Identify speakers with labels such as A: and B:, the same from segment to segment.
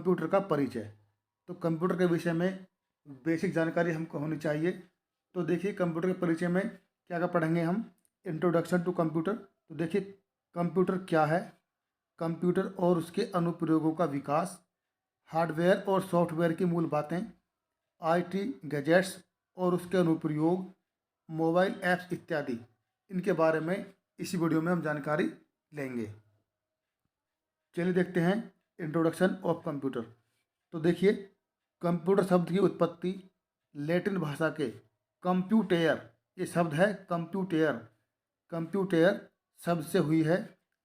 A: Computer का परिचय। तो कंप्यूटर के विषय में बेसिक जानकारी हमको होनी चाहिए। तो देखिए कंप्यूटर के परिचय में क्या क्या पढ़ेंगे हम। Introduction to computer. तो देखिए कंप्यूटर क्या है, कंप्यूटर और उसके अनुप्रयोगों का विकास, हार्डवेयर और सॉफ्टवेयर की मूल बातें, आईटी गैजेट्स और उसके अनुप्रयोग, मोबाइल ऐप्स इत्यादि, इनके बारे में इसी वीडियो में हम जानकारी लेंगे। चलिए देखते हैं इंट्रोडक्शन ऑफ कंप्यूटर। तो देखिए कंप्यूटर शब्द की उत्पत्ति लैटिन भाषा के कंप्यूटेयर, ये शब्द है कंप्यूटेयर, कंप्यूटेयर शब्द से हुई है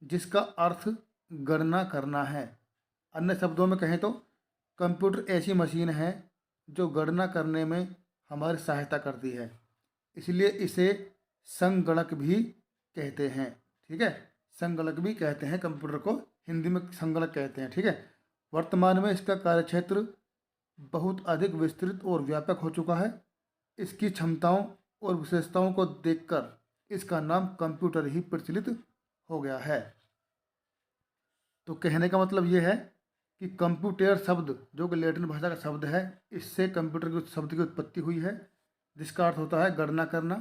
A: जिसका अर्थ गणना करना है। अन्य शब्दों में कहें तो कंप्यूटर ऐसी मशीन है जो गणना करने में हमारी सहायता करती है, इसलिए इसे संगणक भी कहते हैं। ठीक है, संगणक भी कहते हैं कंप्यूटर को, हिंदी में संगणक कहते हैं। ठीक है, वर्तमान में इसका कार्यक्षेत्र बहुत अधिक विस्तृत और व्यापक हो चुका है। इसकी क्षमताओं और विशेषताओं को देखकर इसका नाम कंप्यूटर ही प्रचलित हो गया है। तो कहने का मतलब ये है कि कंप्यूटर शब्द जो कि लैटिन भाषा का शब्द है, इससे कंप्यूटर के शब्द की उत्पत्ति हुई है जिसका अर्थ होता है गणना करना।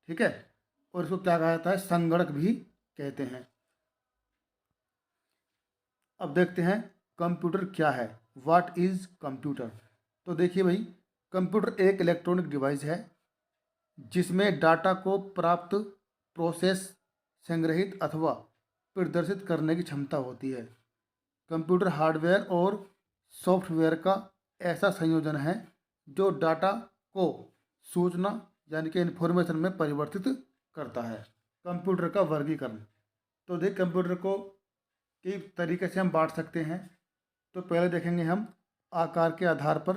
A: ठीक है, और इसको क्या कहा जाता है, संगणक भी कहते हैं। अब देखते हैं कंप्यूटर क्या है, व्हाट इज कंप्यूटर। तो देखिए भाई, कंप्यूटर एक इलेक्ट्रॉनिक डिवाइस है जिसमें डाटा को प्राप्त, प्रोसेस, संग्रहित अथवा प्रदर्शित करने की क्षमता होती है। कंप्यूटर हार्डवेयर और सॉफ्टवेयर का ऐसा संयोजन है जो डाटा को सूचना यानी कि इन्फॉर्मेशन में परिवर्तित करता है। कंप्यूटर का वर्गीकरण। तो देख कंप्यूटर को कई तरीके से हम बांट सकते हैं। तो पहले देखेंगे हम आकार के आधार पर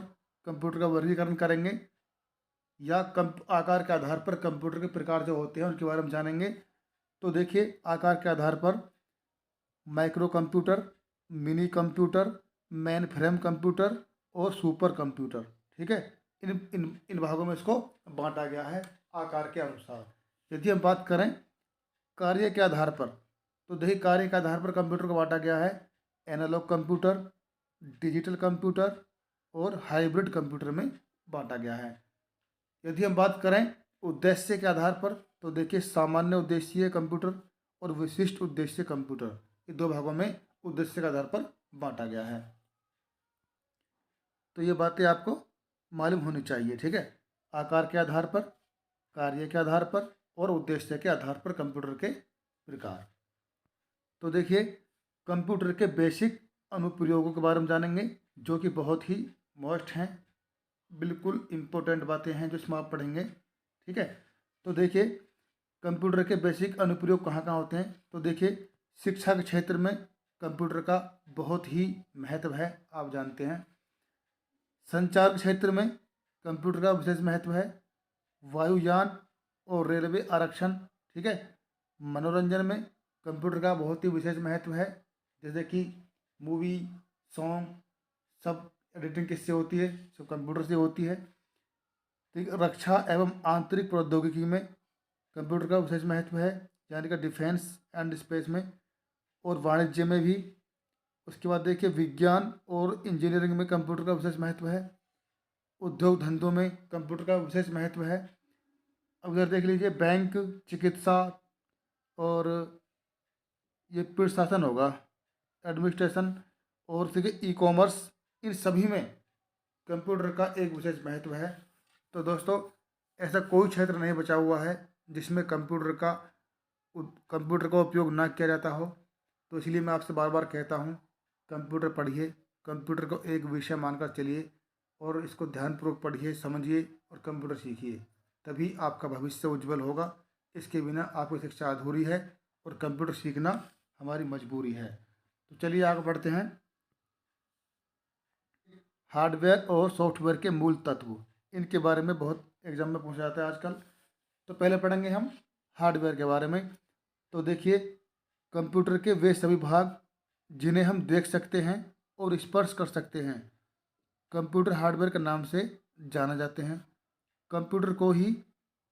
A: कंप्यूटर का वर्गीकरण करेंगे, या आकार के आधार पर कंप्यूटर के प्रकार जो होते हैं उनके बारे में जानेंगे। तो देखिए आकार के आधार पर micro computer, mini computer, main frame computer और सुपर कंप्यूटर। ठीक है, इन इन इन भागों में इसको बांटा गया है आकार के अनुसार। यदि हम बात करें कार्य के आधार पर, तो देखिए कार्य के आधार पर कंप्यूटर को बांटा गया है एनालॉग कंप्यूटर, डिजिटल कंप्यूटर और हाइब्रिड कंप्यूटर में बांटा गया है। यदि हम बात करें उद्देश्य के आधार पर, तो देखिए सामान्य उद्देश्य कंप्यूटर और विशिष्ट उद्देश्य कंप्यूटर, ये दो भागों में उद्देश्य के आधार पर बांटा गया है। तो ये बातें आपको मालूम होनी चाहिए। ठीक है, आकार के आधार पर, कार्य के आधार पर और उद्देश्य के आधार पर कंप्यूटर के प्रकार। तो देखिए कंप्यूटर के बेसिक अनुप्रयोगों के बारे में जानेंगे जो कि बहुत ही मोस्ट हैं, बिल्कुल इम्पोर्टेंट बातें हैं जो इसमें आप पढ़ेंगे। ठीक है, तो देखिए कंप्यूटर के बेसिक अनुप्रयोग कहाँ कहाँ होते हैं। तो देखिए शिक्षा के क्षेत्र में कंप्यूटर का बहुत ही महत्व है, आप जानते हैं। संचार के क्षेत्र में कंप्यूटर का विशेष महत्व है। वायुयान और रेलवे आरक्षण। ठीक है, मनोरंजन में कंप्यूटर का बहुत ही विशेष महत्व है, जैसे कि मूवी, सॉन्ग, सब एडिटिंग किससे होती है, सब कंप्यूटर से होती है। ठीक, रक्षा एवं आंतरिक प्रौद्योगिकी में कंप्यूटर का विशेष महत्व है, यानी कि डिफेंस एंड स्पेस में, और वाणिज्य में भी। उसके बाद देखिए विज्ञान और इंजीनियरिंग में कंप्यूटर का विशेष महत्व है। उद्योग धंधों में कंप्यूटर का विशेष महत्व है। अब उधर देख लीजिए बैंक, चिकित्सा और ये प्रशासन होगा, एडमिनिस्ट्रेशन, और देखिए ई कॉमर्स, इन सभी में कंप्यूटर का एक विशेष महत्व है। तो दोस्तों ऐसा कोई क्षेत्र नहीं बचा हुआ है जिसमें कंप्यूटर का उपयोग ना किया जाता हो। तो इसलिए मैं आपसे बार बार कहता हूँ कंप्यूटर पढ़िए, कंप्यूटर को एक विषय मानकर चलिए और इसको ध्यानपूर्वक पढ़िए, समझिए और कंप्यूटर सीखिए, तभी आपका भविष्य उज्जवल होगा। इसके बिना आपकी शिक्षा अधूरी है और कंप्यूटर सीखना हमारी मजबूरी है। तो चलिए आगे बढ़ते हैं। हार्डवेयर और सॉफ्टवेयर के मूल तत्व, इनके बारे में बहुत एग्जाम में पूछा जाता है आजकल। तो पहले पढ़ेंगे हम हार्डवेयर के बारे में। तो देखिए कंप्यूटर के वे सभी भाग जिन्हें हम देख सकते हैं और स्पर्श कर सकते हैं कंप्यूटर हार्डवेयर के नाम से जाने जाते हैं। कंप्यूटर को ही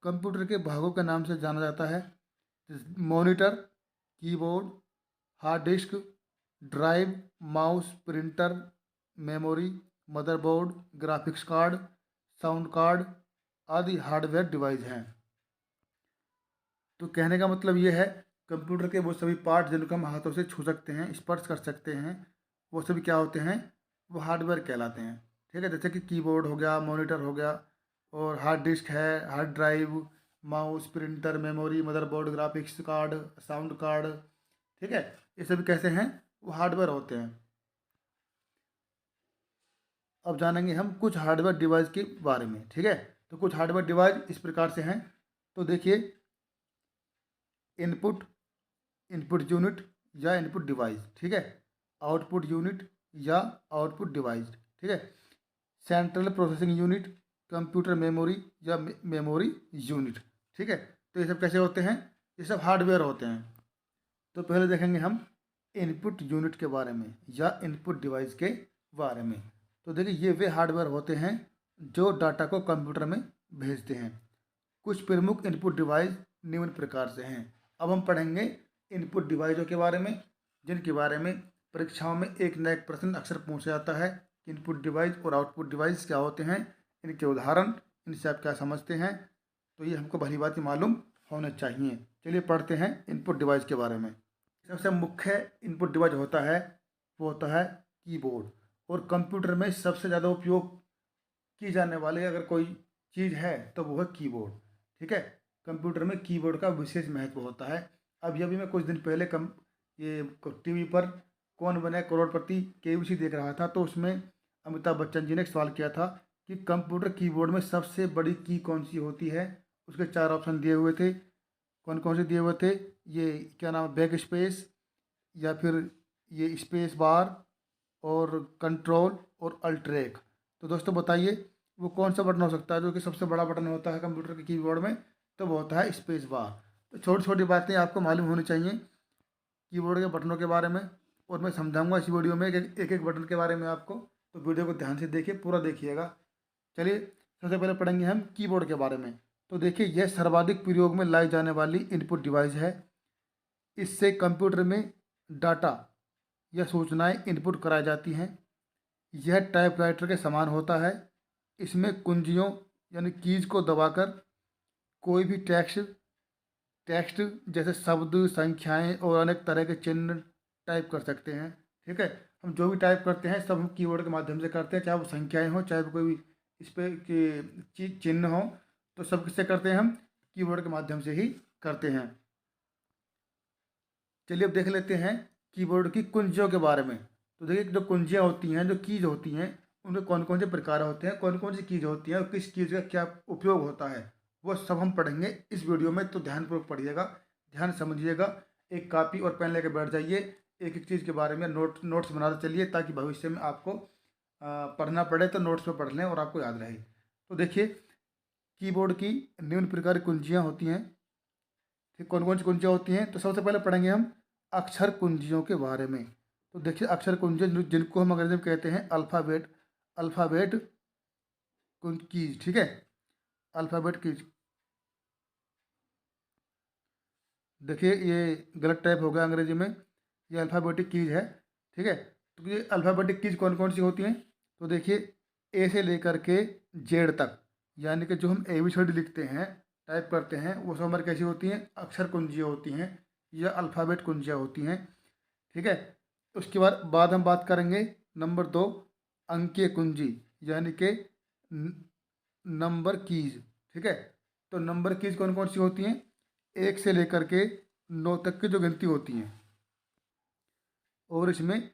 A: कंप्यूटर के भागों के नाम से जाना जाता है। Monitor, keyboard, hard disk, drive, mouse, printer, memory, motherboard, graphics card, sound card आदि हार्डवेयर डिवाइस हैं। तो कहने का मतलब ये है, कंप्यूटर के वो सभी पार्ट जिनको हम हाथों से छू सकते हैं, स्पर्श कर सकते हैं, वो सभी क्या होते हैं, वो हार्डवेयर कहलाते हैं। ठीक है, जैसे कि कीबोर्ड हो गया, मॉनिटर हो गया, और हार्ड डिस्क है, hard drive, mouse, printer, memory, motherboard, graphics card, sound card. ठीक है, ये सभी कैसे हैं, वो हार्डवेयर होते हैं। अब जानेंगे हम कुछ हार्डवेयर डिवाइस के बारे में। ठीक है, तो कुछ हार्डवेयर डिवाइस इस प्रकार से हैं। तो देखिए, इनपुट इनपुट यूनिट या इनपुट डिवाइस। ठीक है, आउटपुट यूनिट या आउटपुट डिवाइस। ठीक है, central processing unit, computer memory या मेमोरी यूनिट। ठीक है, तो ये सब कैसे होते हैं, ये सब हार्डवेयर होते हैं। तो पहले देखेंगे हम इनपुट यूनिट के बारे में या इनपुट डिवाइस के बारे में। तो देखिए, ये वे हार्डवेयर होते हैं जो डाटा को कंप्यूटर में भेजते हैं। कुछ प्रमुख इनपुट डिवाइस निम्न प्रकार से हैं। अब हम पढ़ेंगे इनपुट डिवाइसों के बारे में, जिनके बारे में परीक्षाओं में एक न एक प्रश्न अक्सर पूछा जाता है। इनपुट डिवाइस और आउटपुट डिवाइस क्या होते हैं, इनके उदाहरण, इनसे आप क्या समझते हैं। तो ये हमको भली बात मालूम होना चाहिए। चलिए पढ़ते हैं इनपुट डिवाइस के बारे में। सबसे मुख्य इनपुट डिवाइस होता है, वो होता है कीबोर्ड। और कंप्यूटर में सबसे ज़्यादा उपयोग की जाने वाली अगर कोई चीज़ है तो वो है कीबोर्ड। ठीक है, कंप्यूटर में कीबोर्ड का विशेष महत्व होता है। अब अभी मैं कुछ दिन पहले ये टीवी पर कौन बने करोड़पति केबीसी देख रहा था, तो उसमें अमिताभ बच्चन जी ने एक सवाल किया था कि कंप्यूटर कीबोर्ड में सबसे बड़ी की कौन सी होती है। उसके 4 ऑप्शन दिए हुए थे। कौन कौन से दिए हुए थे, ये क्या नाम है, बैक स्पेस, या फिर ये स्पेस बार, और कंट्रोल, और अल्ट्रेक। तो दोस्तों बताइए, वो कौन सा बटन हो सकता है जो कि सबसे बड़ा बटन होता है कंप्यूटर के कीबोर्ड में, तो वो होता है स्पेस बार। तो छोटी छोटी बातें आपको मालूम होनी चाहिए कीबोर्ड के बटनों के बारे में, और मैं समझाऊंगा इस वीडियो में एक एक बटन के बारे में आपको। तो वीडियो को ध्यान से देखिए, पूरा देखिएगा। चलिए सबसे पहले पढ़ेंगे हम कीबोर्ड के बारे में। तो देखिए, यह सर्वाधिक प्रयोग में लाई जाने वाली इनपुट डिवाइस है। इससे कंप्यूटर में डाटा या सूचनाएं इनपुट कराई जाती हैं। यह टाइपराइटर के समान होता है। इसमें कुंजियों यानी कीज को दबाकर कोई भी टेक्स्ट जैसे शब्द, संख्याएं और अनेक तरह के चिन्ह टाइप कर सकते हैं। ठीक है, हम जो भी टाइप करते हैं सब हम कीबोर्ड के माध्यम से करते हैं, चाहे वो संख्याएं हो, चाहे वो कोई भी इस पर चिन्ह हो, तो सब किससे करते हैं, हम कीबोर्ड के माध्यम से ही करते हैं। चलिए अब देख लेते हैं कीबोर्ड की कुंजियों के बारे में। तो देखिए, जो कुंजियाँ होती हैं, जो कीज होती हैं, उनके कौन कौन से प्रकार होते हैं, कौन कौन सी कीज होती हैं और किस कीज का क्या उपयोग होता है, वो सब हम पढ़ेंगे इस वीडियो में। तो ध्यानपूर्वक पढ़िएगा, ध्यान समझिएगा। एक कापी और पेन लेकर बैठ जाइए, एक एक चीज़ के बारे में नोट्स बनाते चलिए, ताकि भविष्य में आपको पढ़ना पड़े तो नोट्स में पढ़ लें और आपको याद रहे। तो देखिए, कीबोर्ड की निम्न प्रकार की कुंजियाँ होती हैं। ठीक, कौन कौन सी कुंजियाँ होती हैं, तो सबसे पहले पढ़ेंगे हम अक्षर कुंजियों के बारे में। तो देखिए, अक्षर कुंजियाँ जिनको हम अंग्रेजी में कहते हैं अल्फ़ाबेट कीज। ठीक है, अल्फ़ाबेट कीज। देखिए, ये गलत टाइप हो गया अंग्रेजी में, ये अल्फ़ाबेटिक कीज है। ठीक है, तो ये अल्फ़ाबेटिक कीज कौन कौन सी होती हैं, तो देखिए, ए से लेकर के जेड तक, यानी कि जो हम ABCD लिखते हैं, टाइप करते हैं, वो सब हमारी कैसी होती हैं, अक्षर कुंजियाँ होती हैं या अल्फ़ाबेट कुंजियाँ होती हैं। ठीक है, उसके बाद हम बात करेंगे नंबर 2, अंकीय कुंजी, यानी कि नंबर कीज। ठीक है, तो नंबर कीज कौन कौन सी होती हैं, 1 से लेकर के 9 तक की जो गिनती होती हैं, और इसमें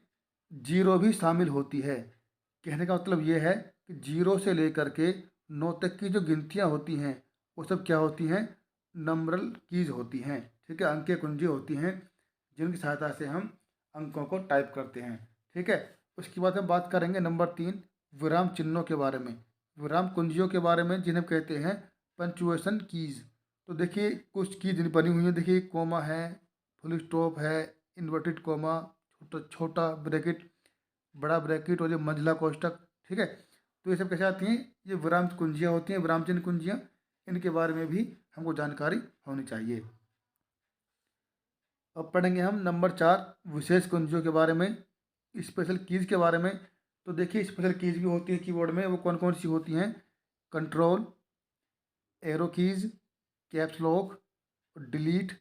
A: जीरो भी शामिल होती है। कहने का मतलब ये है कि 0 से लेकर के 9 तक की जो गिनतियाँ होती हैं, वो सब क्या होती हैं, नंबरल कीज होती हैं। ठीक है, अंकीय कुंजी होती हैं, जिनकी सहायता से हम अंकों को टाइप करते हैं। ठीक है, उसके बाद हम बात करेंगे नंबर 3, विराम चिन्हों के बारे में, विराम कुंजियों के बारे में, जिन्हें कहते हैं पंचुएशन कीज। तो देखिए, कुछ कीज बनी हुई हैं। देखिए, कोमा है, फुल स्टॉप है, इन्वर्टेड कोमा, छोटा छोटा ब्रैकेट, बड़ा ब्रैकेट, और ये मंझला कोष्टक। ठीक है, तो ये सब कैसे आती हैं, ये विराम कुंजियाँ होती हैं, विराम चिन्ह कुंजियाँ। इनके बारे में भी हमको जानकारी होनी चाहिए। अब पढ़ेंगे हम नंबर 4, विशेष कुंजियों के बारे में, स्पेशल कीज के बारे में। तो देखिए स्पेशल कीज भी होती है कीबोर्ड में, वो कौन कौन सी होती हैं? Control, arrow keys, caps lock, delete,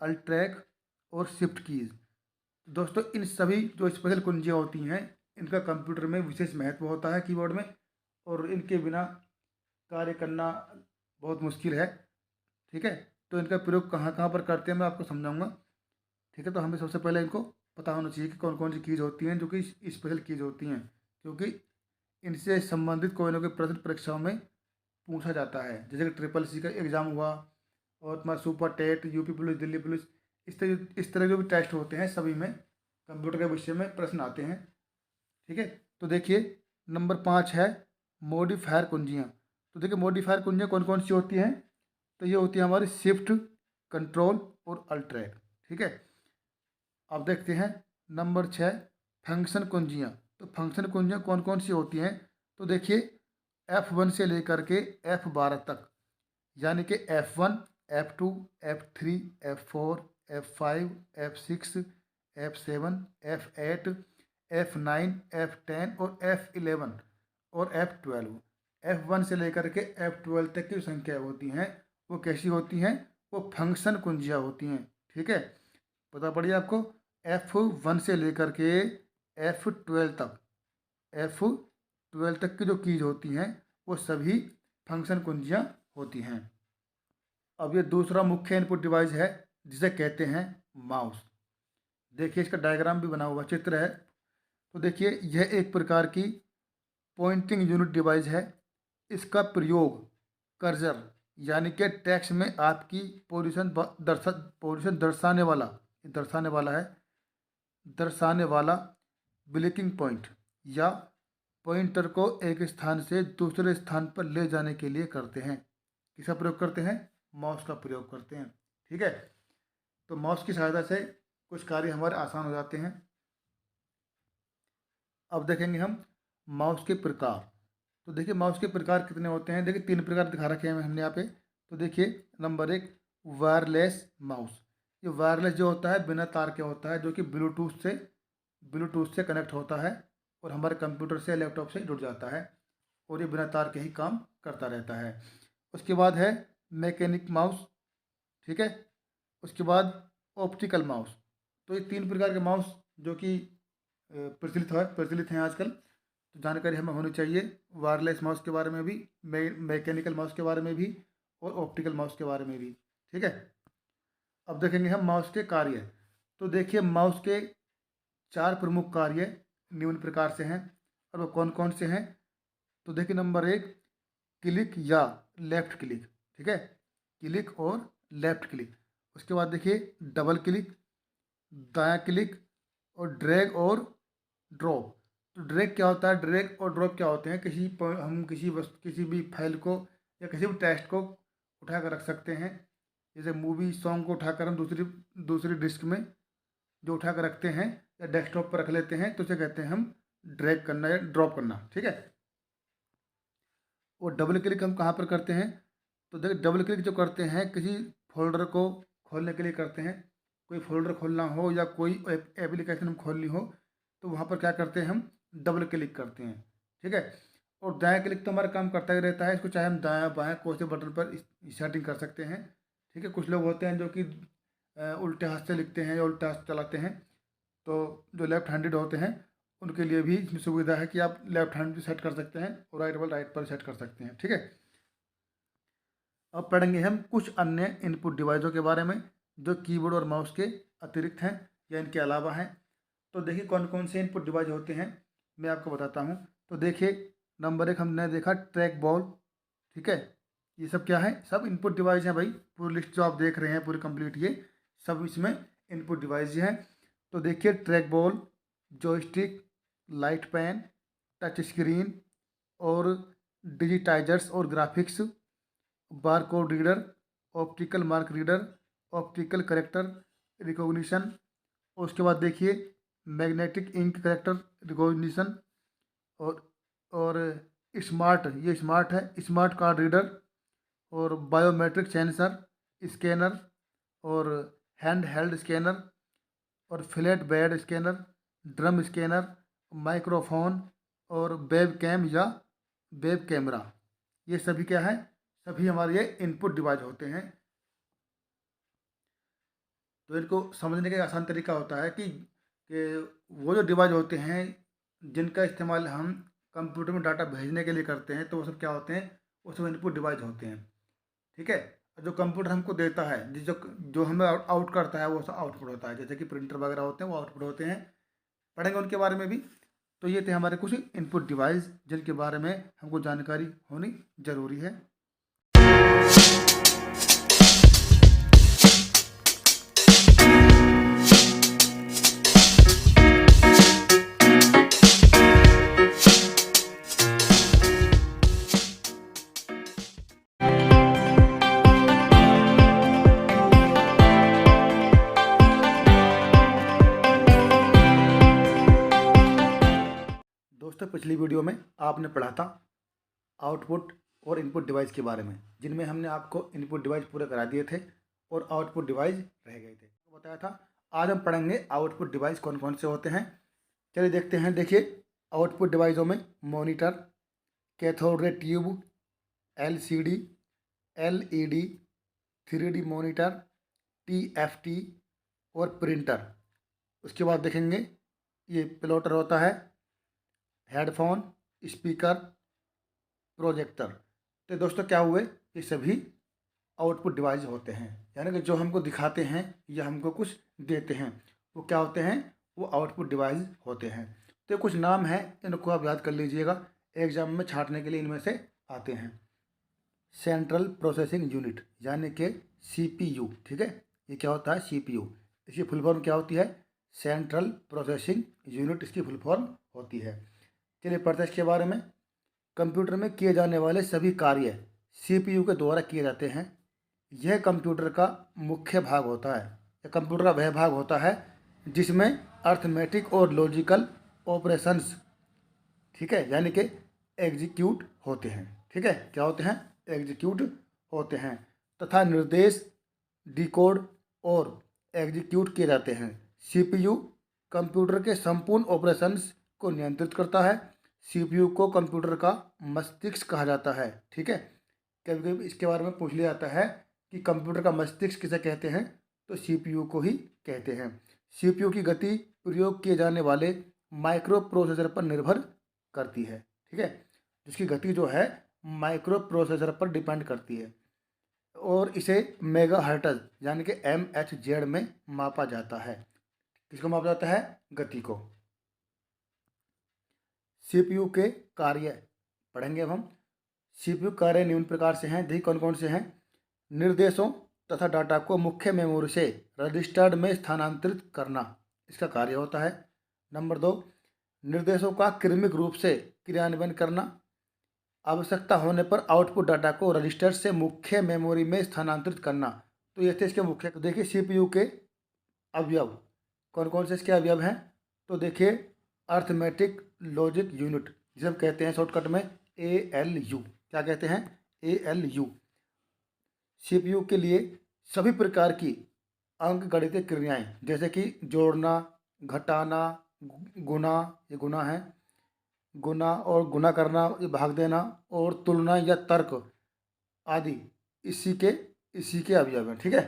A: alt ट्रैक और शिफ्ट कीज। दोस्तों इन सभी जो स्पेशल कुंजियाँ होती हैं इनका कंप्यूटर में विशेष महत्व होता है कीबोर्ड में, और इनके बिना कार्य करना बहुत मुश्किल है। ठीक है, तो इनका प्रयोग कहाँ कहाँ पर करते हैं मैं आपको समझाऊंगा। ठीक है, तो हमें सबसे पहले इनको पता होना चाहिए कि कौन कौन सी कीज होती हैं जो कि स्पेशल कीज होती हैं, क्योंकि इनसे संबंधित कोई ना कोई प्रश्न परीक्षाओं में पूछा जाता है। जैसे कि ट्रिपल सी का एग्ज़ाम हुआ, और तुम्हारा super TET, UP police, Delhi police, इस तरह जो भी टेस्ट होते हैं सभी में कंप्यूटर के विषय में प्रश्न आते हैं। ठीक है, तो देखिए नंबर 5 है मॉडिफायर कुंजियाँ। तो देखिए मॉडिफायर कुंजियाँ कौन कौन सी होती हैं? तो ये होती है हमारी शिफ्ट, कंट्रोल और अल्ट ट्रैक। ठीक है, अब देखते हैं नंबर 6 फंक्शन कुंजियाँ। तो फंक्शन कुंजियाँ कौन कौन सी होती हैं? तो देखिए F1 से लेकर के F12 तक, यानी कि F1, F2, F3, F4, F5, F6, F7, F8, F9, F10 और F11 और F12। F1 से लेकर के F12 तक की जो संख्या होती हैं वो कैसी होती हैं? वो फंक्शन कुंजियाँ होती हैं। ठीक है, पता पड़िए आपको, F1 से लेकर के F12 तक, F12 तक की जो कीज होती हैं वो सभी फंक्शन कुंजियाँ होती हैं। अब ये दूसरा मुख्य इनपुट डिवाइस है जिसे कहते हैं माउस। देखिए इसका डायग्राम भी बना हुआ चित्र है। तो देखिए यह एक प्रकार की पॉइंटिंग यूनिट डिवाइस है। इसका प्रयोग कर्सर यानी कि टेक्स्ट में आपकी पोजीशन दर्शाने वाला ब्लिंकिंग पॉइंट या पॉइंटर को एक स्थान से दूसरे स्थान पर ले जाने के लिए करते हैं। किसका प्रयोग करते हैं? माउस का प्रयोग करते हैं। ठीक है, तो माउस की सहायता से कुछ कार्य हमारे आसान हो जाते हैं। अब देखेंगे हम माउस के प्रकार। तो देखिए माउस के प्रकार कितने होते हैं? देखिए 3 प्रकार दिखा रखे हैं हमने यहाँ पे। तो देखिए नंबर 1 वायरलेस माउस। ये वायरलेस जो होता है बिना तार के होता है, जो कि ब्लूटूथ से कनेक्ट होता है और हमारे कंप्यूटर से लैपटॉप से जुड़ जाता है, और ये बिना तार के ही काम करता रहता है। उसके बाद है मैकेनिक माउस। ठीक है, उसके बाद ऑप्टिकल माउस। तो ये 3 प्रकार के माउस जो कि प्रचलित हैं आजकल। तो जानकारी हमें होनी चाहिए वायरलेस माउस के बारे में भी, मैकेनिकल माउस के बारे में भी, और ऑप्टिकल माउस के बारे में भी। ठीक है, अब देखेंगे हम माउस के कार्य। तो देखिए माउस के 4 प्रमुख कार्य निम्न प्रकार से हैं, और वो कौन कौन से हैं? तो देखिए नंबर 1 क्लिक या लेफ्ट क्लिक। ठीक है, क्लिक और लेफ्ट क्लिक। उसके बाद देखिए डबल क्लिक, दायां क्लिक, और ड्रैग और ड्रॉप। तो ड्रैग क्या होता है? ड्रैग और ड्रॉप क्या होते हैं? हम किसी भी फाइल को या किसी भी टेक्स्ट को उठा कर रख सकते हैं। जैसे मूवी सॉन्ग को उठाकर हम दूसरी डिस्क में जो उठा कर रखते हैं या डेस्कटॉप पर रख लेते हैं, तो उसे कहते हैं हम ड्रैग करना या ड्रॉप करना। ठीक है, और डबल क्लिक हम कहाँ पर करते हैं? तो देखिए डबल क्लिक जो करते हैं किसी फोल्डर को खोलने के लिए करते हैं। कोई फोल्डर खोलना हो या कोई एप्लीकेशन हम खोलनी हो, तो वहाँ पर क्या करते हैं? हम डबल क्लिक करते हैं। ठीक है, और दायां क्लिक तो हमारा काम करता ही रहता है। इसको चाहे हम दायां बायां कोई से बटन पर सेटिंग कर सकते हैं। ठीक है, कुछ लोग होते हैं जो कि उल्टे हाथ से लिखते हैं या उल्टा हाथ चलाते हैं, तो जो लेफ्ट हैंडेड होते हैं उनके लिए भी इसमें सुविधा है कि आप लेफ्ट हैंड भी सेट कर सकते हैं और राइट वाला राइट पर सेट कर सकते हैं। ठीक है, अब पढ़ेंगे हम कुछ अन्य इनपुट डिवाइसों के बारे में जो कीबोर्ड और माउस के अतिरिक्त हैं या इनके अलावा हैं। तो देखिए कौन कौन से इनपुट डिवाइस होते हैं, मैं आपको बताता हूँ। तो देखिए नंबर 1 हमने देखा ट्रैक बॉल। ठीक है, ये सब क्या है? सब इनपुट डिवाइस हैं भाई। पूरी लिस्ट जो आप देख रहे हैं पूरी कंप्लीट, ये सब इसमें इनपुट डिवाइस हैं। तो देखिए track ball, joystick, light pen, touch screen और डिजिटाइजर्स और graphics, barcode reader, optical mark reader, optical character recognition. उसके बाद देखिए मैग्नेटिक इंक करेक्टर रिकॉग्निशन, और और ये स्मार्ट है, स्मार्ट कार्ड रीडर, और बायोमेट्रिक सेंसर, स्कैनर, और हैंड हेल्ड स्कैनर, और flat bed scanner, drum scanner, microphone, और वेब कैम या वेब कैमरा, ये सभी क्या है, सभी हमारे ये इनपुट डिवाइस होते हैं। तो इनको समझने का आसान तरीका होता है कि वो जो डिवाइस होते हैं जिनका इस्तेमाल हम कंप्यूटर में डाटा भेजने के लिए करते हैं, तो वो सब क्या होते हैं, वो सब इनपुट डिवाइस होते हैं। ठीक है। जो कंप्यूटर हमको देता है, जो जो हमें आउट करता है, वो सब आउटपुट होता है। जैसे कि प्रिंटर वगैरह होते हैं, वो आउटपुट होते हैं, पढ़ेंगे उनके बारे में भी। तो ये थे हमारे कुछ इनपुट डिवाइस जिनके बारे में हमको जानकारी होनी ज़रूरी है। दोस्तों, पिछली वीडियो में आपने पढ़ा था आउटपुट और इनपुट डिवाइस के बारे में, जिनमें हमने आपको इनपुट डिवाइस पूरे करा दिए थे और आउटपुट डिवाइस रह गए थे, तो बताया था। आज हम पढ़ेंगे आउटपुट डिवाइस कौन कौन से होते हैं। चलिए देखते हैं। देखिए, आउटपुट डिवाइसों में monitor, cathode ray tube, LCD, LED, 3D monitor, TFT और प्रिंटर। उसके बाद देखेंगे ये प्लॉटर होता है, हेडफोन, स्पीकर, प्रोजेक्टर। तो दोस्तों क्या हुए, ये सभी आउटपुट डिवाइस होते हैं, यानी कि जो हमको दिखाते हैं या हमको कुछ देते हैं, वो क्या होते हैं, वो आउटपुट डिवाइस होते हैं। तो कुछ नाम है, इनको आप याद कर लीजिएगा, एग्जाम में छांटने के लिए इनमें से आते हैं। सेंट्रल प्रोसेसिंग यूनिट यानी कि CPU। ठीक है, ये क्या होता है, CPU। इसकी फुल फॉर्म क्या होती है, सेंट्रल प्रोसेसिंग यूनिट इसकी फुल फॉर्म होती है। चलिए पढ़ते हैं इसके बारे में। कंप्यूटर में किए जाने वाले सभी कार्य CPU के द्वारा किए जाते हैं। यह कंप्यूटर का मुख्य भाग होता है, यह कंप्यूटर का वह भाग होता है जिसमें अर्थमेटिक और लॉजिकल ऑपरेशंस, ठीक है, यानी कि एग्जीक्यूट होते हैं। ठीक है, क्या होते हैं, एग्जीक्यूट होते हैं, तथा निर्देश डिकोड और एग्जीक्यूट किए जाते हैं। CPU कंप्यूटर के संपूर्ण ऑपरेशंस को नियंत्रित करता है। CPU को कंप्यूटर का मस्तिष्क कहा जाता है। ठीक है, कभी कभी इसके बारे में पूछ लिया जाता है कि कंप्यूटर का मस्तिष्क किसे कहते हैं, तो CPU को ही कहते हैं। CPU की गति प्रयोग किए जाने वाले माइक्रो प्रोसेसर पर निर्भर करती है। ठीक है, जिसकी गति जो है माइक्रो प्रोसेसर पर डिपेंड करती है और इसे मेगाहर्ट्ज यानी कि MHz में मापा जाता है। किसको मापा जाता है, गति को। CPU के कार्य पढ़ेंगे अब हम। CPU कार्य निम्न प्रकार से हैं, देखिए कौन कौन से हैं। निर्देशों तथा डाटा को मुख्य मेमोरी से रजिस्टर्ड में स्थानांतरित करना, इसका कार्य होता है। नंबर 2, निर्देशों का क्रमिक रूप से क्रियान्वयन करना। आवश्यकता होने पर आउटपुट डाटा को रजिस्टर से मुख्य मेमोरी में स्थानांतरित करना। तो ये थे इसके मुख्य। तो देखिए CPU के अवयव कौन कौन से इसके अवयव हैं, तो देखिए अर्थमेटिक लॉजिक यूनिट, जिसे हम कहते हैं शॉर्टकट में ALU। क्या कहते हैं, ALU। CPU के लिए सभी प्रकार की अंकगणितीय क्रियाएं, जैसे कि जोड़ना, घटाना, गुना, ये गुना है, गुना और गुना करना, ये भाग देना, और तुलना या तर्क आदि इसी के अवयव हैं। ठीक है,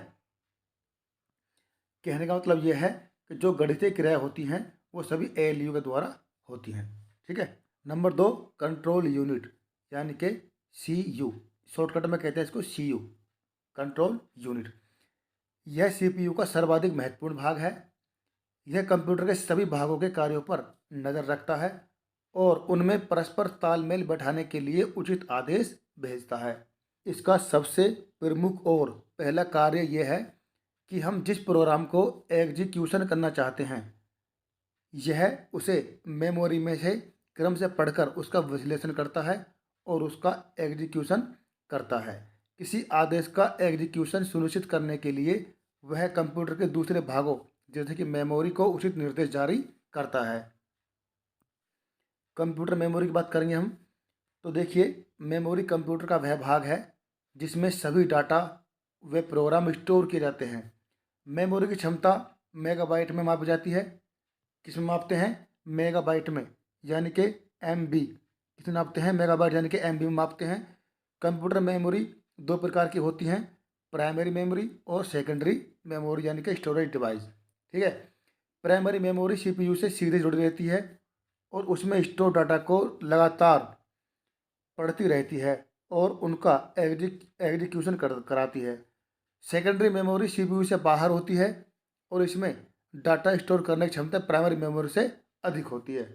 A: कहने का मतलब यह है कि जो गणितीय क्रियाएं होती हैं वो सभी ALU के द्वारा होती हैं। ठीक है। नंबर 2, कंट्रोल यूनिट यानी कि CU, शॉर्टकट में कहते हैं इसको CU, कंट्रोल यूनिट। यह CPU का सर्वाधिक महत्वपूर्ण भाग है। यह कंप्यूटर के सभी भागों के कार्यों पर नज़र रखता है और उनमें परस्पर तालमेल बैठाने के लिए उचित आदेश भेजता है। इसका सबसे प्रमुख और पहला कार्य यह है कि हम जिस प्रोग्राम को एग्जीक्यूशन करना चाहते हैं, यह उसे मेमोरी में से क्रम से पढ़कर उसका विश्लेषण करता है और उसका एग्जीक्यूशन करता है। किसी आदेश का एग्जीक्यूशन सुनिश्चित करने के लिए वह कंप्यूटर के दूसरे भागों जैसे कि मेमोरी को उचित निर्देश जारी करता है। कंप्यूटर मेमोरी की बात करेंगे हम, तो देखिए मेमोरी कंप्यूटर का वह भाग है जिसमें सभी डाटा व प्रोग्राम स्टोर किए जाते हैं। मेमोरी की क्षमता मेगाबाइट में मापी जाती है। किस में मापते हैं, मेगाबाइट में, यानी कि MB कितने नापते हैं, मेगाबाइट यानी कि MB में मापते हैं। कंप्यूटर मेमोरी दो प्रकार की होती हैं, प्राइमरी मेमोरी और सेकेंडरी मेमोरी यानी कि स्टोरेज डिवाइस। ठीक है, प्राइमरी मेमोरी CPU से सीधे जुड़ी रहती है और उसमें स्टोर डाटा को लगातार पढ़ती रहती है और उनका एग्जीक्यूशन कराती है। सेकेंडरी मेमोरी CPU से बाहर होती है और इसमें डाटा स्टोर करने की क्षमता प्राइमरी मेमोरी से अधिक होती है।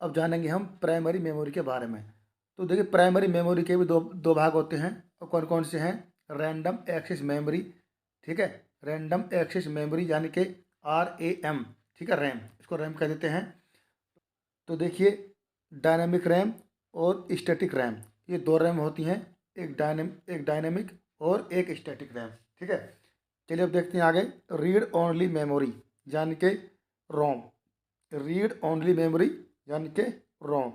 A: अब जानेंगे हम प्राइमरी मेमोरी के बारे में। तो देखिए, प्राइमरी मेमोरी के भी दो भाग होते हैं, और कौन कौन से हैं। रैंडम एक्सेस मेमोरी, ठीक है, रैंडम एक्सेस मेमोरी यानी कि RAM, ठीक है, रैम, इसको रैम कह देते हैं। तो देखिए, डायनेमिक रैम और स्टैटिक रैम, ये दो रैम होती हैं, एक डायनेमिक और एक स्टैटिक रैम। ठीक है, चलिए अब देखते हैं आगे। रीड ओनली मेमोरी यानी कि रोम, रीड ओनली मेमोरी यानी कि रोम।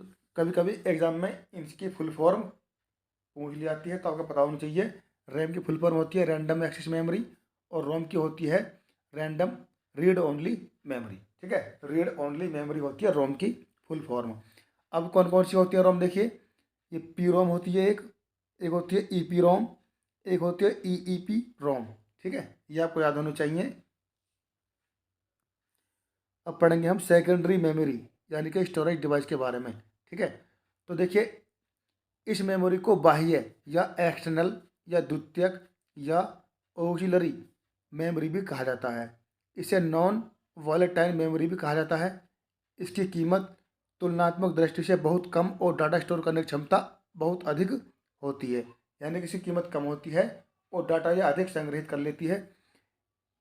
A: तो कभी कभी एग्जाम में इसकी फुल फॉर्म पूछ ली जाती है, तो आपको पता होना चाहिए। रैम की फुल फॉर्म होती है रैंडम एक्सेस मेमोरी और रोम की होती है रैंडम रीड ओनली मेमोरी। ठीक है, रीड ओनली मेमोरी होती है रोम की फुल फॉर्म। अब कौन कौन सी होती है रोम, देखिए, ये पी रोम होती है, एक होती है EP रोम, एक होती है EEP रोम। ठीक है, ये आपको याद होना चाहिए। अब पढ़ेंगे हम सेकेंडरी मेमोरी यानी कि स्टोरेज डिवाइस के बारे में। ठीक है, तो देखिए, इस मेमोरी को बाह्य या एक्सटर्नल या द्वितीयक या ऑक्सिलरी मेमोरी भी कहा जाता है। इसे नॉन वॉलेटाइल मेमोरी भी कहा जाता है। इसकी कीमत तुलनात्मक दृष्टि से बहुत कम और डाटा स्टोर करने की क्षमता बहुत अधिक होती है, यानी कि इसकी कीमत कम होती है और डाटा यह अधिक संग्रहित कर लेती है।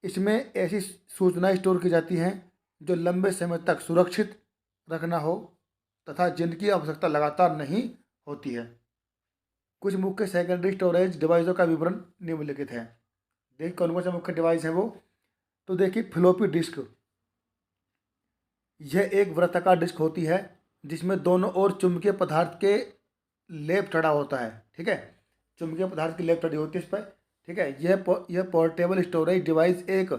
A: इसमें ऐसी सूचनाएं स्टोर की जाती हैं जो लंबे समय तक सुरक्षित रखना हो तथा जिनकी आवश्यकता लगातार नहीं होती है। कुछ मुख्य सेकेंडरी स्टोरेज डिवाइसों का विवरण निम्नलिखित है। देखिए, कौन कौन से मुख्य डिवाइस हैं वो। तो देखिए, फ्लॉपी डिस्क, यह एक वृत्ताकार डिस्क होती है जिसमें दोनों ओर चुंबकीय पदार्थ के लेप चढ़ा होता है। ठीक है, चुंबकीय पदार्थ की लेप चढ़ी होती है इस पर। ठीक है, यह पोर्टेबल स्टोरेज डिवाइस एक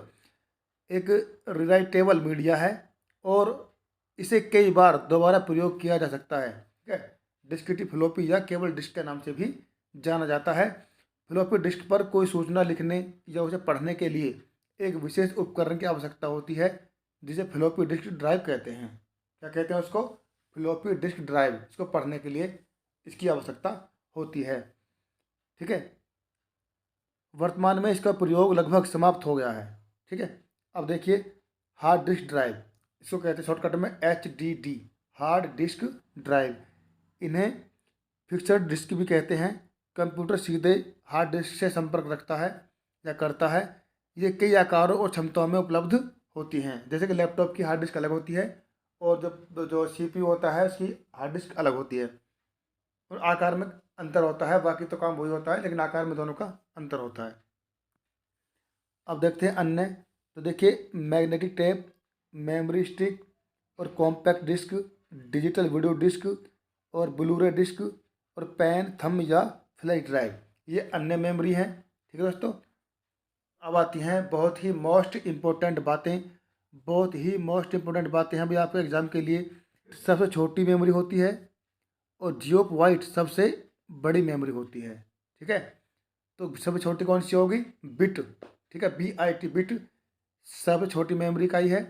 A: एक रिराइटेबल मीडिया है और इसे कई बार दोबारा प्रयोग किया जा सकता है। ठीक है, डिस्क्रिटी फ्लॉपी या केवल डिस्क के नाम से भी जाना जाता है। फ्लॉपी डिस्क पर कोई सूचना लिखने या उसे पढ़ने के लिए एक विशेष उपकरण की आवश्यकता होती है जिसे फ्लॉपी डिस्क ड्राइव कहते हैं। क्या कहते हैं उसको, फ्लॉपी डिस्क ड्राइव। इसको पढ़ने के लिए इसकी आवश्यकता होती है। ठीक है, वर्तमान में इसका प्रयोग लगभग समाप्त हो गया है। ठीक है, अब देखिए, हार्ड डिस्क ड्राइव, इसको कहते हैं शॉर्टकट में HDD, हार्ड डिस्क ड्राइव। इन्हें फिक्सड डिस्क भी कहते हैं। कंप्यूटर सीधे हार्ड डिस्क से संपर्क रखता है या करता है। ये कई आकारों और क्षमताओं में उपलब्ध होती हैं, जैसे कि लैपटॉप की हार्ड डिस्क अलग होती है और जो CPU होता है उसकी हार्ड डिस्क अलग होती है और आकार में अंतर होता है। बाकी तो काम वही होता है, लेकिन आकार में दोनों का अंतर होता है। अब देखते हैं अन्य। तो देखिए, मैग्नेटिक टेप, मेमोरी स्टिक और compact disc, digital video disc और ब्लूरे डिस्क और पेन, थंब या फ्लैश ड्राइव, ये अन्य मेमोरी हैं। ठीक है दोस्तों, अब आती हैं बहुत ही मोस्ट इम्पोर्टेंट बातें, बहुत ही मोस्ट इम्पोर्टेंट बातें हैं भाई आपके एग्जाम के लिए। सबसे छोटी मेमोरी होती है और जियोप वाइट सबसे बड़ी मेमोरी होती है। ठीक है, तो सबसे छोटी कौन सी होगी, बिट। ठीक है, BIT, बिट सबसे छोटी मेमोरी इकाई है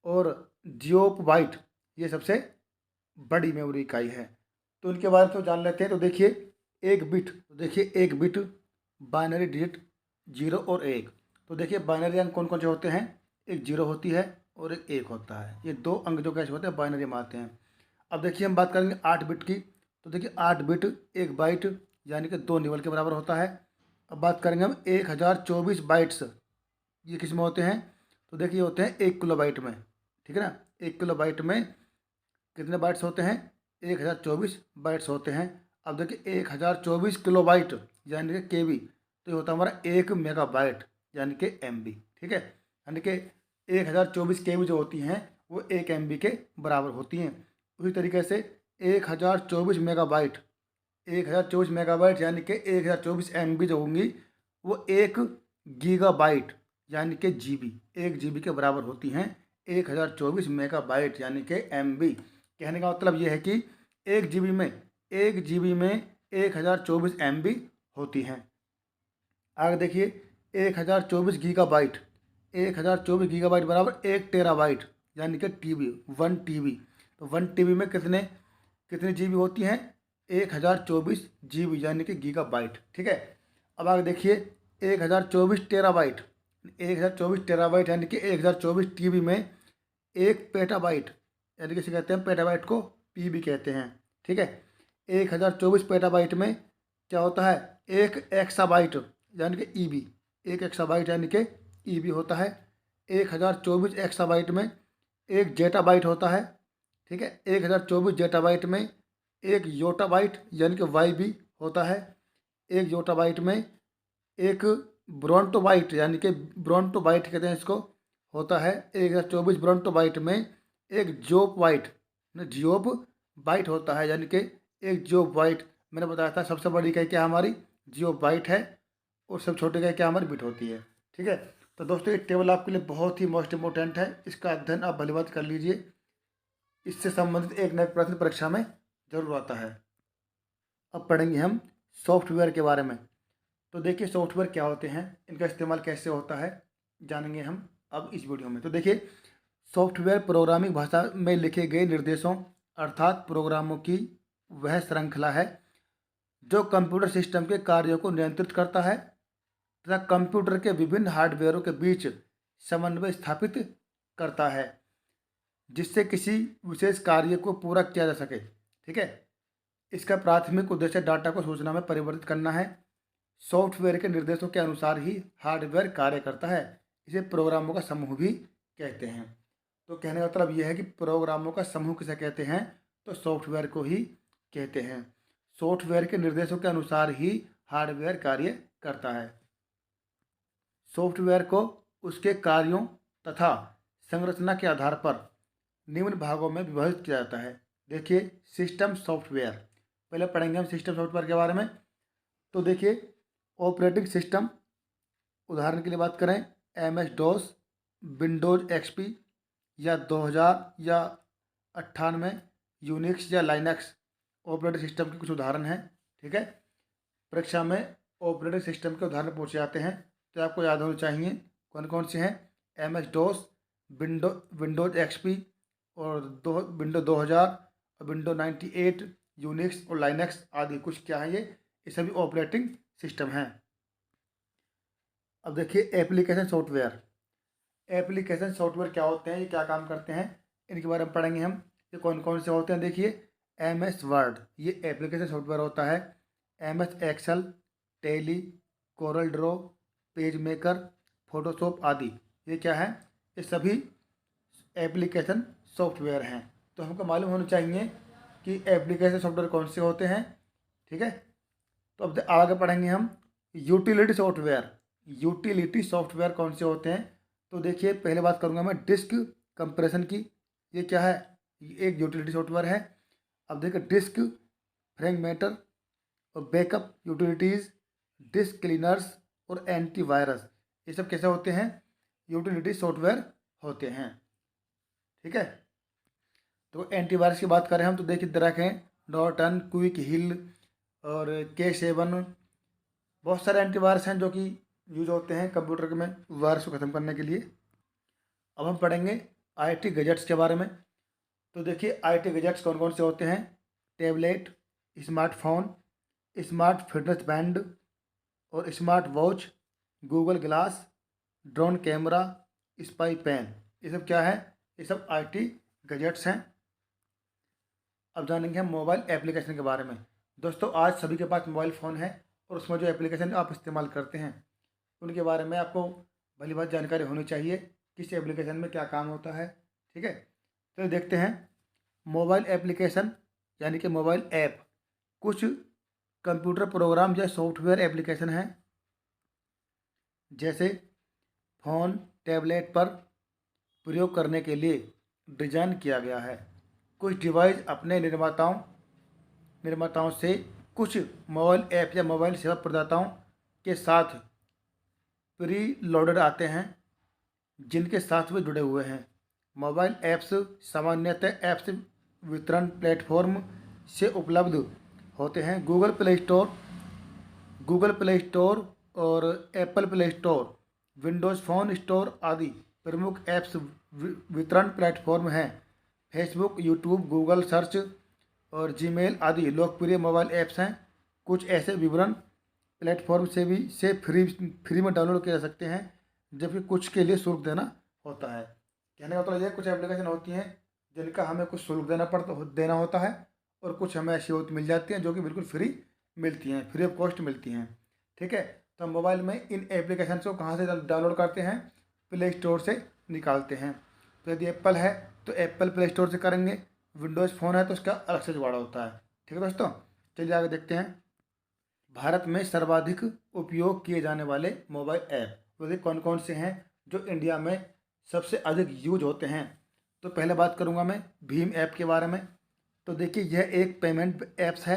A: और जियोप वाइट ये सबसे बड़ी मेमोरी इकाई है। तो इनके बारे में तो जान लेते हैं। तो देखिए, एक बिट बाइनरी डिजिट 0 और 1। तो देखिए, बाइनरी अंक कौन कौन से होते हैं, एक 0 होती है और एक 1 होता है। ये दो अंक जो कैसे होते हैं, बाइनरी में आते हैं। अब देखिए, हम बात करेंगे 8 बिट की। तो देखिए, 8 बिट एक बाइट यानी कि 2 निबल के बराबर होता है। अब बात करेंगे हम 1024 बाइट्स, ये किस में होते हैं। तो देखिए, होते हैं 1 किलोबाइट में। ठीक है ना, 1 किलोबाइट में कितने बाइट्स होते हैं, 1024 बाइट्स होते हैं। अब देखिए, 1024 किलोबाइट यानी कि KB, तो ये होता है हमारा 1 मेगाबाइट यानी कि MB। ठीक है, यानी कि 1024 KB जो होती हैं वो 1 MB के बराबर होती हैं। उसी तरीके से 1024 मेगाबाइट, 1024 मेगाबाइट यानी कि 1024 MB जो होंगी वो 1 गीगाबाइट यानी कि GB, 1 GB के बराबर होती हैं 1024 मेगाबाइट यानी कि MB। कहने का मतलब ये है कि 1 GB में 1024 MB होती हैं। आगे देखिए 1024 गीगाबाइट बराबर 1 टेराबाइट यानी कि TB 1 TB। तो 1 TB में कितनी GB होती हैं? 1024 GB यानी कि गीगाबाइट। ठीक है। अब आगे देखिए 1024 टेराबाइट यानी कि 1024 TB में 1 पेटाबाइट यानी कि इसे कहते हैं पेटाबाइट को PB कहते हैं। ठीक है। 1024 पेटाबाइट में क्या होता है? 1 एक्साबाइट यानी कि EB। 1 एक्साबाइट यानी कि EB होता है। 1024 एक्साबाइट में 1 जेटाबाइट होता है। ठीक है। 1024 जेटाबाइट में 1 योटाबाइट यानी कि YB होता है। 1 योटाबाइट में 1 ब्रोंटोबाइट यानी कि ब्रोंटोबाइट कहते हैं इसको होता है। 1024 ब्रोंटोबाइट में 1 जियोबाइट होता है यानी कि 1 जियोबाइट। मैंने बताया था सबसे बड़ी इकाई क्या हमारी जियोबाइट है और सब छोटी इकाई क्या हमारी बिट होती है। ठीक है। तो दोस्तों ये टेबल आपके लिए बहुत ही मोस्ट इम्पोर्टेंट है, इसका अध्ययन आप भली बात कर लीजिए। इससे संबंधित एक नए प्रश्न परीक्षा में जरूर आता है। अब पढ़ेंगे हम सॉफ्टवेयर के बारे में। तो देखिए सॉफ्टवेयर क्या होते हैं, इनका इस्तेमाल कैसे होता है, जानेंगे हम अब इस वीडियो में। तो देखिए सॉफ्टवेयर प्रोग्रामिंग भाषा में लिखे गए निर्देशों अर्थात प्रोग्रामों की वह श्रृंखला है जो कंप्यूटर सिस्टम के कार्यों को नियंत्रित करता है तथा कंप्यूटर के विभिन्न हार्डवेयरों के बीच समन्वय स्थापित करता है जिससे किसी विशेष कार्य को पूरा किया जा सके। ठीक है। इसका प्राथमिक उद्देश्य डाटा को सूचना में परिवर्तित करना है। सॉफ्टवेयर के निर्देशों के अनुसार ही हार्डवेयर कार्य करता है। इसे प्रोग्रामों का समूह भी कहते हैं। तो कहने का मतलब यह है कि प्रोग्रामों का समूह किसे कहते हैं? तो सॉफ्टवेयर को ही कहते हैं। सॉफ्टवेयर के निर्देशों के अनुसार ही हार्डवेयर कार्य करता है। सॉफ्टवेयर को उसके कार्यों तथा संरचना के आधार पर निम्न भागों में विभाजित किया जाता है। देखिए सिस्टम सॉफ्टवेयर, पहले पढ़ेंगे हम सिस्टम सॉफ्टवेयर के बारे में। तो देखिए ऑपरेटिंग सिस्टम, उदाहरण के लिए बात करें MS-DOS, विंडोज XP या 2000 या 98, यूनिक्स या लाइनक्स ऑपरेटिंग सिस्टम के कुछ उदाहरण हैं। ठीक है। परीक्षा में ऑपरेटिंग सिस्टम के उदाहरण पूछे जाते हैं तो आपको याद होने चाहिए कौन कौन से हैं। MS-DOS, विंडोज XP और विंडो 2000 और विंडो 98, यूनिक्स और लाइनक्स आदि कुछ क्या है ये सभी ऑपरेटिंग सिस्टम हैं। अब देखिए एप्लीकेशन सॉफ्टवेयर। एप्लीकेशन सॉफ्टवेयर क्या होते हैं, ये क्या काम करते हैं, इनके बारे में पढ़ेंगे हम। ये कौन कौन से होते हैं? देखिए MS वर्ड ये एप्लीकेशन सॉफ्टवेयर होता है। MS Excel, Tally, CorelDraw, PageMaker, Photoshop आदि ये क्या है? ये सभी एप्लीकेशन सॉफ्टवेयर हैं। तो हमको मालूम होना चाहिए कि एप्लीकेशन सॉफ्टवेयर कौन से होते हैं। ठीक है। तो अब आगे पढ़ेंगे हम यूटिलिटी सॉफ्टवेयर। यूटिलिटी सॉफ्टवेयर कौन से होते हैं? तो देखिए पहले बात करूंगा मैं डिस्क कंप्रेशन की। ये क्या है? ये एक यूटिलिटी सॉफ्टवेयर है। अब देखिए डिस्क फ्रैगमेंटर और बैकअप यूटिलिटीज़, डिस्क क्लीनर्स और एंटीवायरस, ये सब कैसे होते हैं? यूटिलिटी सॉफ्टवेयर होते हैं। ठीक है। तो एंटीवायरस की बात करें हम तो देखिए दरक हैं नॉर्टन, क्विक हिल और K7, बहुत सारे एंटीवायरस हैं जो कि यूज होते हैं कंप्यूटर में वायरस को ख़त्म करने के लिए। अब हम पढ़ेंगे IT गैजेट्स के बारे में। तो देखिए IT गैजेट्स कौन कौन से होते हैं? Tablet, smartphone, smart fitness band और smart watch, Google glass, drone camera, spy pen, ये सब क्या है? ये सब IT गैजेट्स हैं। अब जानेंगे हम मोबाइल एप्लीकेशन के बारे में। दोस्तों आज सभी के पास मोबाइल फ़ोन है और उसमें जो एप्लीकेशन आप इस्तेमाल करते हैं उनके बारे में आपको भली भांति जानकारी होनी चाहिए किस एप्लीकेशन में क्या काम होता है। ठीक है। तो देखते हैं मोबाइल एप्लीकेशन यानी कि मोबाइल ऐप कुछ कंप्यूटर प्रोग्राम या सॉफ्टवेयर एप्लीकेशन हैं जैसे फ़ोन टैबलेट पर प्रयोग करने के लिए डिज़ाइन किया गया है। कुछ डिवाइस अपने निर्माताओं से कुछ मोबाइल ऐप या मोबाइल सेवा प्रदाताओं के साथ प्री लोडेड आते हैं जिनके साथ वे जुड़े हुए हैं। मोबाइल ऐप्स सामान्यतः ऐप्स वितरण प्लेटफॉर्म से उपलब्ध होते हैं। गूगल प्ले स्टोर और Apple play store, Windows phone store आदि प्रमुख ऐप्स वितरण प्लेटफॉर्म हैं। फेसबुक, यूट्यूब, गूगल सर्च और जीमेल आदि लोकप्रिय मोबाइल ऐप्स हैं। कुछ ऐसे विवरण प्लेटफॉर्म से फ्री में डाउनलोड किए जा सकते हैं, जबकि कुछ के लिए शुल्क देना होता है। कहने का मतलब ये कुछ एप्लीकेशन होती हैं जिनका हमें कुछ शुल्क देना होता है, और कुछ हमें ऐसी मिल जाती हैं जो कि बिल्कुल फ्री मिलती हैं, फ्री ऑफ कॉस्ट मिलती हैं। ठीक है, तो हम मोबाइल में इन एप्लीकेशन को कहाँ से डाउनलोड करते हैं? प्ले स्टोर से निकालते हैं। तो यदि एप्पल है तो एप्पल प्ले स्टोर से करेंगे, विंडोज़ फ़ोन है तो उसका अलग से जुगाड़ होता है। ठीक है दोस्तों, चलिए आगे देखते हैं। भारत में सर्वाधिक उपयोग किए जाने वाले मोबाइल ऐप तो कौन कौन से हैं जो इंडिया में सबसे अधिक यूज होते हैं? तो पहले बात करूंगा मैं भीम ऐप के बारे में। तो देखिए, यह एक पेमेंट ऐप्स है।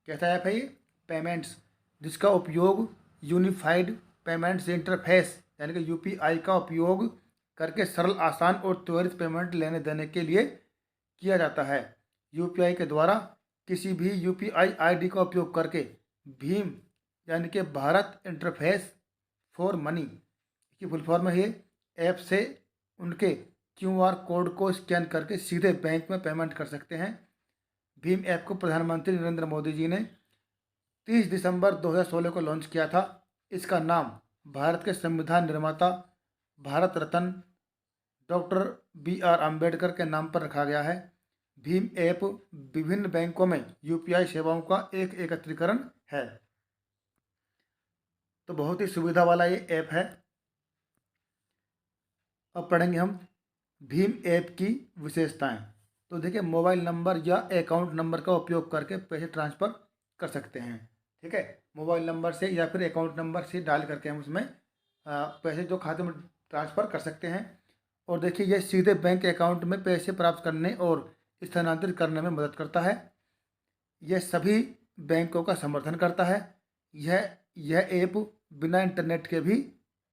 A: कैसा ऐप है ये? पेमेंट्स, जिसका उपयोग यूनिफाइड पेमेंट्स इंटरफेस यानी कि यूपीआई का उपयोग करके सरल, आसान और त्वरित पेमेंट लेने देने के लिए किया जाता है। यूपीआई के द्वारा किसी भी यूपीआई आईडी का उपयोग करके भीम यानी कि भारत इंटरफेस फॉर मनी की फुल फॉर्म है ये, ऐप से उनके क्यूआर कोड को स्कैन करके सीधे बैंक में पेमेंट कर सकते हैं। भीम ऐप को प्रधानमंत्री नरेंद्र मोदी जी ने 30 दिसंबर 2016 को लॉन्च किया था। इसका नाम भारत के संविधान निर्माता भारत रत्न डॉक्टर BR अम्बेडकर के नाम पर रखा गया है। भीम ऐप विभिन्न बैंकों में यूपीआई सेवाओं का एक एकत्रीकरण है। तो बहुत ही सुविधा वाला ये ऐप है। अब पढ़ेंगे हम भीम ऐप की विशेषताएं। तो देखिए, मोबाइल नंबर या अकाउंट नंबर का उपयोग करके पैसे ट्रांसफ़र कर सकते हैं। ठीक है, मोबाइल नंबर से या फिर अकाउंट नंबर से डाल करके हम उसमें पैसे जो खाते में ट्रांसफ़र कर सकते हैं। और देखिए, यह सीधे बैंक अकाउंट में पैसे प्राप्त करने और स्थानांतरित करने में मदद करता है। यह सभी बैंकों का समर्थन करता है। यह ऐप बिना इंटरनेट के भी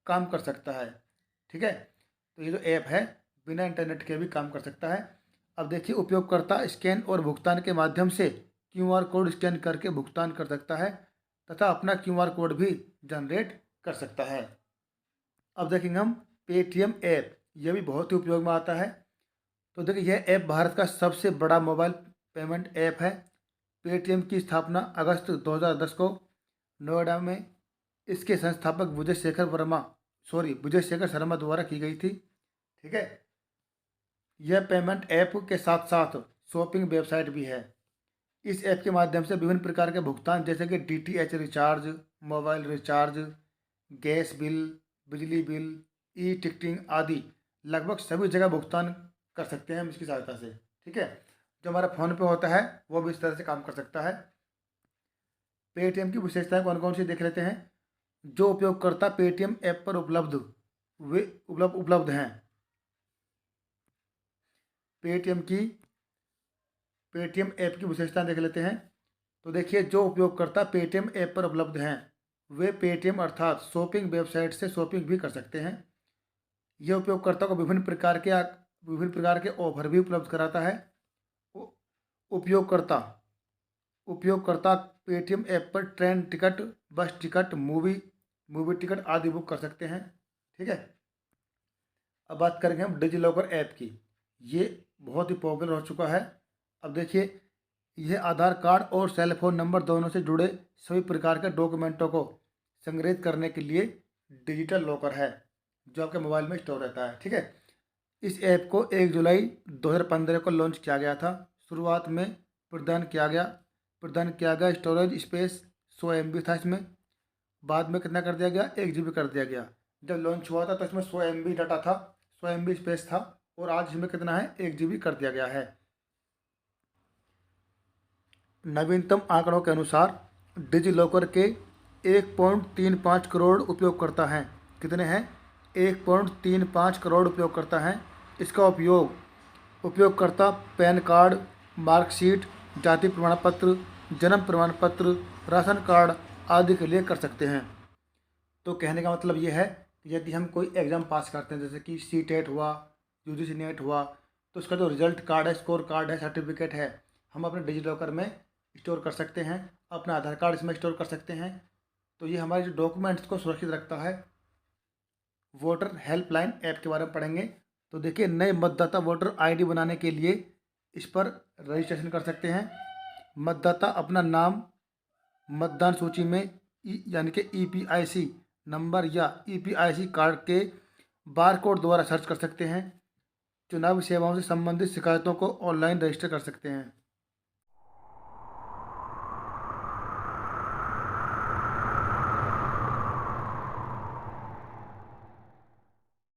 A: काम कर सकता है। ठीक है, तो ये जो ऐप है बिना इंटरनेट के भी काम कर सकता है। अब देखिए, उपयोगकर्ता स्कैन और भुगतान के माध्यम से क्यूआर कोड स्कैन करके भुगतान कर सकता है तथा अपना क्यूआर कोड भी जनरेट कर सकता है। अब देखेंगे हम पेटीएम ऐप, यह भी बहुत ही उपयोग में आता है। तो देखिए, यह ऐप भारत का सबसे बड़ा मोबाइल पेमेंट ऐप है। पेटीएम की स्थापना अगस्त 2010 को नोएडा में इसके संस्थापक विजय शेखर शर्मा द्वारा की गई थी। ठीक है, यह पेमेंट ऐप के साथ साथ शॉपिंग वेबसाइट भी है। इस ऐप के माध्यम से विभिन्न प्रकार के भुगतान जैसे कि DTH recharge, mobile recharge, gas bill, बिजली बिल, ई टिकटिंग आदि लगभग सभी जगह भुगतान कर सकते हैं हम इसकी सहायता से। ठीक है, जो हमारा फ़ोन पे होता है वो भी इस तरह से काम कर सकता है। पेटीएम की विशेषताएं कौन कौन सी देख लेते हैं। जो उपयोगकर्ता पेटीएम ऐप पर उपलब्ध हैं। पेटीएम ऐप की विशेषताएं देख लेते हैं। तो देखिए, जो उपयोगकर्ता पेटीएम ऐप पर उपलब्ध हैं वे पेटीएम अर्थात शॉपिंग वेबसाइट से शॉपिंग भी कर सकते हैं। यह उपयोगकर्ता को विभिन्न प्रकार के ऑफर भी उपलब्ध कराता है। उपयोगकर्ता पेटीएम ऐप पर ट्रेन टिकट, बस टिकट, मूवी टिकट आदि बुक कर सकते हैं। ठीक है, अब बात करेंगे हम डिजी लॉकर ऐप की। ये बहुत ही पॉपुलर हो चुका है। अब देखिए, यह आधार कार्ड और सेल फोन नंबर दोनों से जुड़े सभी प्रकार के डॉक्यूमेंटों को संग्रहित करने के लिए डिजिटल लॉकर है जो आपके मोबाइल में स्टोर रहता है। ठीक है, इस ऐप को 1 जुलाई 2015 को लॉन्च किया गया था। शुरुआत में प्रदान किया गया स्टोरेज स्पेस 100 MB था इसमें। बाद में कितना कर दिया गया? 1 GB कर दिया गया। जब लॉन्च हुआ था तो इसमें 100 MB डाटा था, 100 MB स्पेस था, और आज इसमें कितना है? 1 GB कर दिया गया है। नवीनतम आंकड़ों के अनुसार डिजी लॉकर के 1.35 करोड़ उपयोगकर्ता हैं। कितने हैं? 1.35 करोड़ उपयोगकर्ता हैं। इसका उपयोगकर्ता पैन कार्ड, मार्कशीट, जाति प्रमाण पत्र, जन्म प्रमाण पत्र, राशन कार्ड आदि के लिए कर सकते हैं। तो कहने का मतलब ये है कि यदि हम कोई एग्ज़ाम पास करते हैं, जैसे कि CTET हुआ, यूजीसी नेट हुआ, तो उसका जो रिजल्ट कार्ड है, स्कोर कार्ड है, सर्टिफिकेट है, हम अपने डिजिलॉकर में स्टोर कर सकते हैं। अपना आधार कार्ड इसमें स्टोर कर सकते हैं। तो ये हमारे जो डॉक्यूमेंट्स को सुरक्षित रखता है। वोटर हेल्पलाइन ऐप के बारे में पढ़ेंगे। तो देखिए, नए मतदाता वोटर आईडी बनाने के लिए इस पर रजिस्ट्रेशन कर सकते हैं। मतदाता अपना नाम मतदान सूची में यानी कि ईपीआईसी नंबर या ईपीआईसी कार्ड के बारकोड द्वारा सर्च कर सकते हैं। चुनावी सेवाओं से संबंधित शिकायतों को ऑनलाइन रजिस्टर कर सकते हैं।